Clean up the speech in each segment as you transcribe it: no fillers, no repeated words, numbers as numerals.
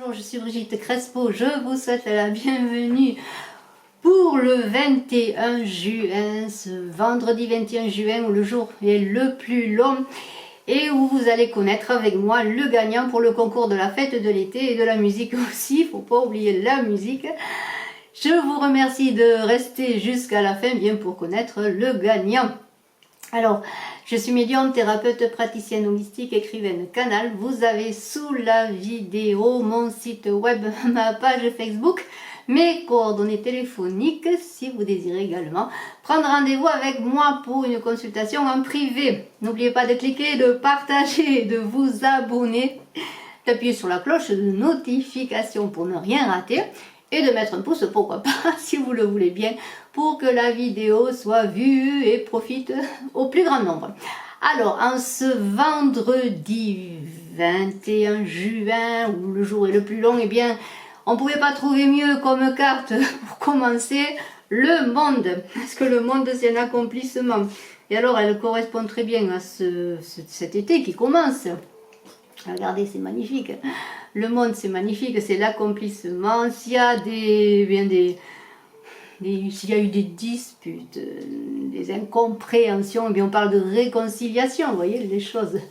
Bonjour, je suis Brigitte Crespo, je vous souhaite la bienvenue pour le 21 juin, ce vendredi 21 juin où le jour est le plus long et où vous allez connaître avec moi le gagnant pour le concours de la fête de l'été et de la musique aussi, il ne faut pas oublier la musique. Je vous remercie de rester jusqu'à la fin bien pour connaître le gagnant. Alors, je suis médium, thérapeute, praticienne holistique, écrivaine, canal. Vous avez sous la vidéo mon site web, ma page Facebook, mes coordonnées téléphoniques si vous désirez également prendre rendez-vous avec moi pour une consultation en privé. N'oubliez pas de cliquer, de partager, de vous abonner, d'appuyer sur la cloche de notification pour ne rien rater. Et de mettre un pouce, pourquoi pas, si vous le voulez bien, pour que la vidéo soit vue et profite au plus grand nombre. Alors, en ce vendredi 21 juin, où le jour est le plus long, eh bien, on ne pouvait pas trouver mieux comme carte pour commencer le monde. Parce que le monde, c'est un accomplissement. Et alors, elle correspond très bien à cet été qui commence. Regardez, c'est magnifique. Le monde, c'est magnifique, c'est l'accomplissement. S'il y a s'il y a eu des disputes, des incompréhensions, eh bien on parle de réconciliation, vous voyez, les choses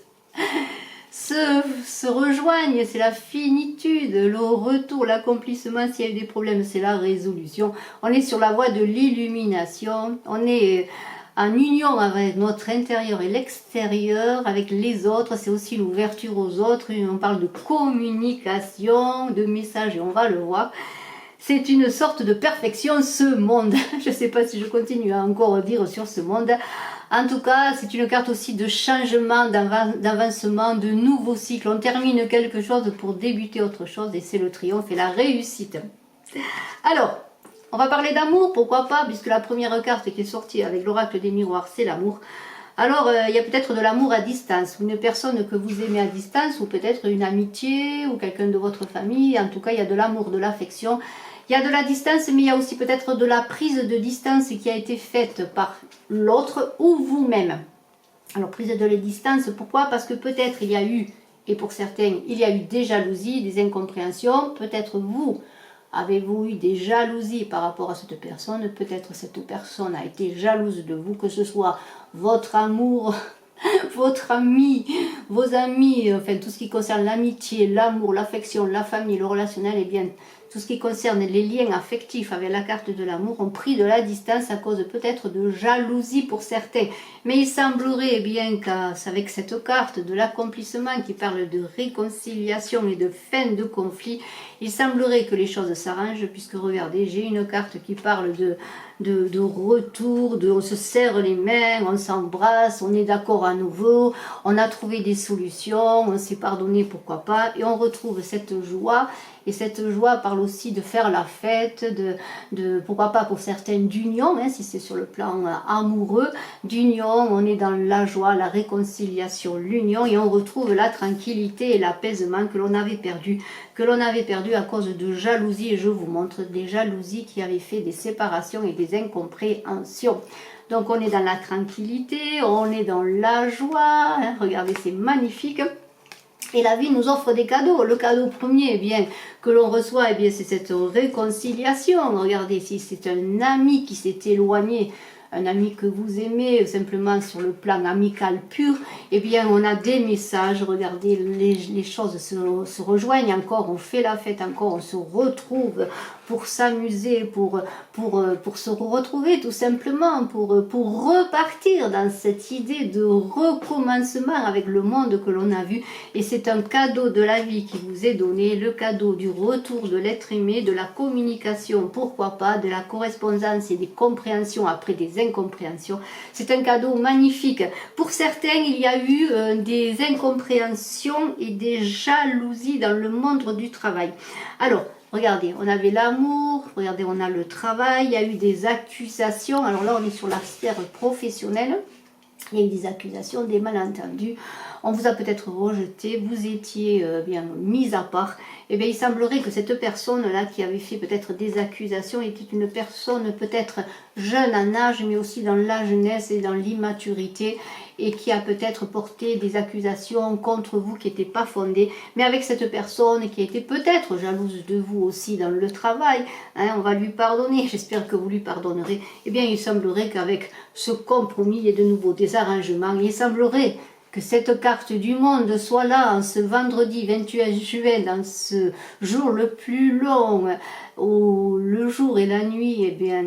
se rejoignent, c'est la finitude, le retour, l'accomplissement. S'il y a eu des problèmes, c'est la résolution. On est sur la voie de l'illumination, on est en union avec notre intérieur et l'extérieur, avec les autres, c'est aussi l'ouverture aux autres. On parle de communication, de messages, et on va le voir. C'est une sorte de perfection, ce monde. Je ne sais pas si je continue à encore dire sur ce monde. En tout cas, c'est une carte aussi de changement, d'avancement, de nouveaux cycles. On termine quelque chose pour débuter autre chose, et c'est le triomphe et la réussite. Alors, on va parler d'amour, pourquoi pas, puisque la première carte qui est sortie avec l'oracle des miroirs, c'est l'amour. Alors, il y a peut-être de l'amour à distance, une personne que vous aimez à distance, ou peut-être une amitié, ou quelqu'un de votre famille. En tout cas, il y a de l'amour, de l'affection. Il y a de la distance, mais il y a aussi peut-être de la prise de distance qui a été faite par l'autre ou vous-même. Alors, prise de la distance, pourquoi? Parce que peut-être il y a eu, et pour certains, il y a eu des jalousies, des incompréhensions. Peut-être vous, avez-vous eu des jalousies par rapport à cette personne? Peut-être cette personne a été jalouse de vous, que ce soit votre amour, votre ami, vos amis, enfin tout ce qui concerne l'amitié, l'amour, l'affection, la famille, le relationnel, et bien tout ce qui concerne les liens affectifs avec la carte de l'amour ont pris de la distance à cause peut-être de jalousie pour certains. Mais il semblerait bien qu'avec cette carte de l'accomplissement qui parle de réconciliation et de fin de conflit, il semblerait que les choses s'arrangent, puisque regardez, j'ai une carte qui parle de retour, on se serre les mains, on s'embrasse, on est d'accord à nouveau, on a trouvé des solutions, on s'est pardonné, pourquoi pas, et on retrouve cette joie. Et cette joie parle aussi de faire la fête, pourquoi pas pour certaines d'union, hein, si c'est sur le plan amoureux, d'union, on est dans la joie, la réconciliation, l'union, et on retrouve la tranquillité et l'apaisement que l'on avait perdu à cause de jalousie. Et je vous montre des jalousies qui avaient fait des séparations et des incompréhensions. Donc on est dans la tranquillité, on est dans la joie, hein, regardez, c'est magnifique. Et la vie nous offre des cadeaux. Le cadeau premier, eh bien, que l'on reçoit, eh bien, c'est cette réconciliation. Regardez, si c'est un ami qui s'est éloigné, un ami que vous aimez, simplement sur le plan amical pur, eh bien, on a des messages. Regardez, les choses se rejoignent encore, on fait la fête encore, on se retrouve pour s'amuser, pour se retrouver tout simplement, pour repartir dans cette idée de recommencement avec le monde que l'on a vu. Et c'est un cadeau de la vie qui vous est donné, le cadeau du retour de l'être aimé, de la communication, pourquoi pas, de la correspondance et des compréhensions après des incompréhensions. C'est un cadeau magnifique. Pour certains, il y a eu des incompréhensions et des jalousies dans le monde du travail. Alors, regardez, on avait l'amour, regardez, on a le travail, il y a eu des accusations. Alors là, on est sur la sphère professionnelle. Il y a eu des accusations, des malentendus. on vous a peut-être rejeté, vous étiez bien mis à part. Eh bien, il semblerait que cette personne-là qui avait fait peut-être des accusations était une personne peut-être jeune en âge, mais aussi dans la jeunesse et dans l'immaturité, et qui a peut-être porté des accusations contre vous qui n'étaient pas fondées. Mais avec cette personne qui était peut-être jalouse de vous aussi dans le travail, hein, on va lui pardonner, j'espère que vous lui pardonnerez. Eh bien, il semblerait qu'avec ce compromis et de nouveau des arrangements, il semblerait que cette carte du monde soit là en ce vendredi 28 juin, dans ce jour le plus long, où le jour et la nuit, eh bien,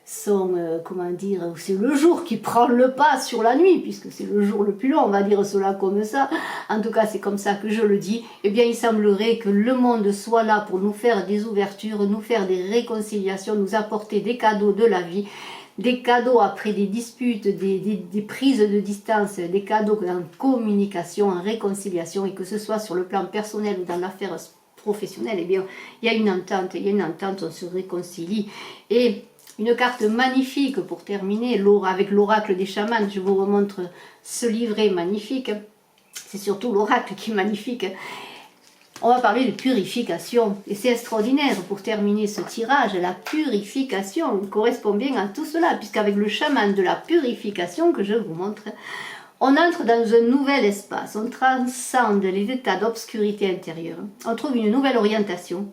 sont, comment dire, c'est le jour qui prend le pas sur la nuit, puisque c'est le jour le plus long, on va dire cela comme ça, en tout cas c'est comme ça que je le dis. Eh bien, il semblerait que le monde soit là pour nous faire des ouvertures, nous faire des réconciliations, nous apporter des cadeaux de la vie, des cadeaux après des disputes, des prises de distance, des cadeaux en communication, en réconciliation, et que ce soit sur le plan personnel ou dans l'affaire professionnelle, eh bien, il y a une entente, on se réconcilie. Et une carte magnifique pour terminer, avec l'oracle des chamans, je vous remontre ce livret magnifique, c'est surtout l'oracle qui est magnifique. On va parler de purification, et c'est extraordinaire pour terminer ce tirage, la purification correspond bien à tout cela, puisqu'avec le chaman de la purification que je vous montre, on entre dans un nouvel espace, on transcende les états d'obscurité intérieure, on trouve une nouvelle orientation,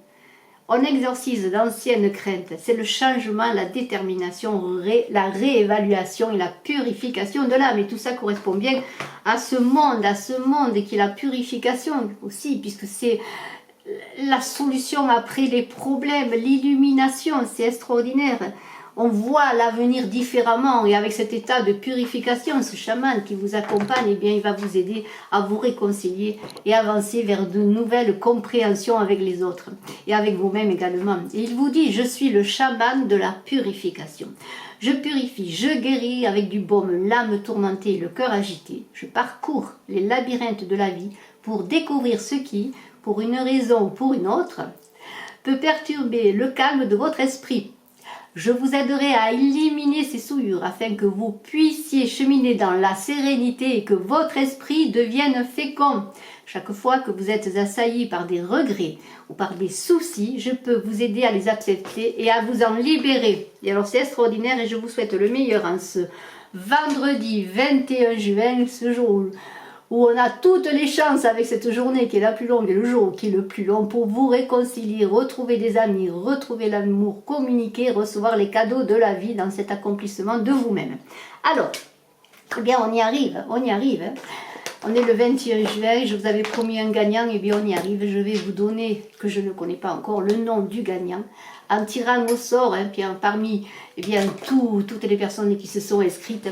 on exorcise d'anciennes craintes, c'est le changement, la détermination, la réévaluation et la purification de l'âme. Et tout ça correspond bien à ce monde qui est la purification aussi, puisque c'est la solution après les problèmes, l'illumination, c'est extraordinaire. On voit l'avenir différemment, et avec cet état de purification, ce chaman qui vous accompagne, eh bien, il va vous aider à vous réconcilier et avancer vers de nouvelles compréhensions avec les autres et avec vous-même également. Et il vous dit, je suis le chaman de la purification. Je purifie, je guéris avec du baume l'âme tourmentée, le cœur agité. Je parcours les labyrinthes de la vie pour découvrir ce qui, pour une raison ou pour une autre, peut perturber le calme de votre esprit. Je vous aiderai à éliminer ces souillures afin que vous puissiez cheminer dans la sérénité et que votre esprit devienne fécond. Chaque fois que vous êtes assailli par des regrets ou par des soucis, je peux vous aider à les accepter et à vous en libérer. Et alors c'est extraordinaire, et je vous souhaite le meilleur en ce vendredi 21 juin, ce jour où on a toutes les chances avec cette journée qui est la plus longue et le jour qui est le plus long pour vous réconcilier, retrouver des amis, retrouver l'amour, communiquer, recevoir les cadeaux de la vie dans cet accomplissement de vous-même. Alors, eh bien on y arrive, on y arrive. Hein. On est le 21 juin, je vous avais promis un gagnant, et bien on y arrive. Je vais vous donner, que je ne connais pas encore, le nom du gagnant, en tirant au sort, hein, puis parmi eh bien, toutes les personnes qui se sont inscrites.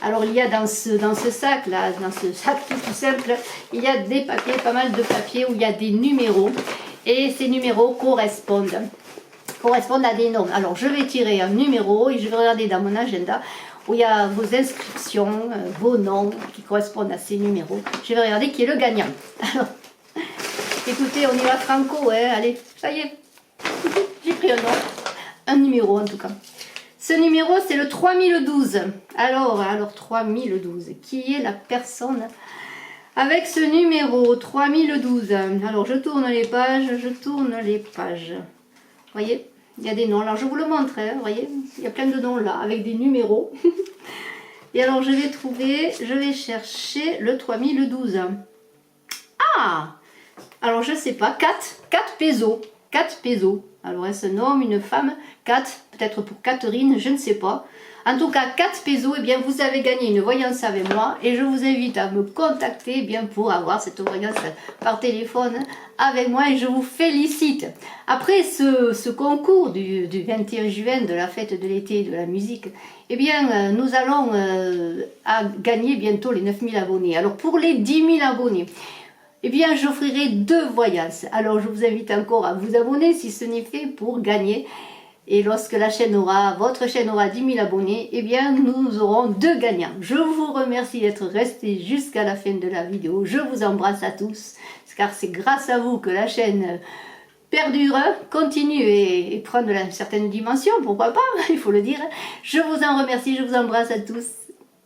Alors il y a dans ce sac là, dans ce sac tout simple, il y a des papiers, pas mal de papiers où il y a des numéros, et ces numéros correspondent à des noms. Alors je vais tirer un numéro et je vais regarder dans mon agenda où il y a vos inscriptions, vos noms qui correspondent à ces numéros. Je vais regarder qui est le gagnant. Alors, écoutez, on y va franco, hein, allez, ça y est, j'ai pris un nom, un numéro en tout cas. Ce numéro, c'est le 3012. Alors 3012, qui est la personne avec ce numéro 3012? Alors, je tourne les pages, Voyez, il y a des noms. Alors, je vous le montre, hein, voyez, il y a plein de noms là, avec des numéros. Et alors, je vais chercher le 3012. Ah! Alors, je sais pas, 4 pesos. 4 pesos. Alors, est-ce un homme, une femme? 4, peut-être pour Catherine, je ne sais pas. En tout cas, 4 pesos, eh bien, vous avez gagné une voyance avec moi. Et je vous invite à me contacter eh bien, pour avoir cette voyance par téléphone avec moi. Et je vous félicite. Après ce concours du 21 juin de la fête de l'été et de la musique, eh bien, nous allons gagner bientôt les 9000 abonnés. Alors, pour les 10 000 abonnés, eh bien, j'offrirai 2 voyances. Alors, je vous invite encore à vous abonner si ce n'est fait pour gagner. Et lorsque votre chaîne aura 10 000 abonnés, eh bien, nous aurons 2 gagnants. Je vous remercie d'être restés jusqu'à la fin de la vidéo. Je vous embrasse à tous, car c'est grâce à vous que la chaîne perdure, continue et prend de certaines dimensions, pourquoi pas, il faut le dire. Je vous en remercie, je vous embrasse à tous.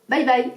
Bye bye.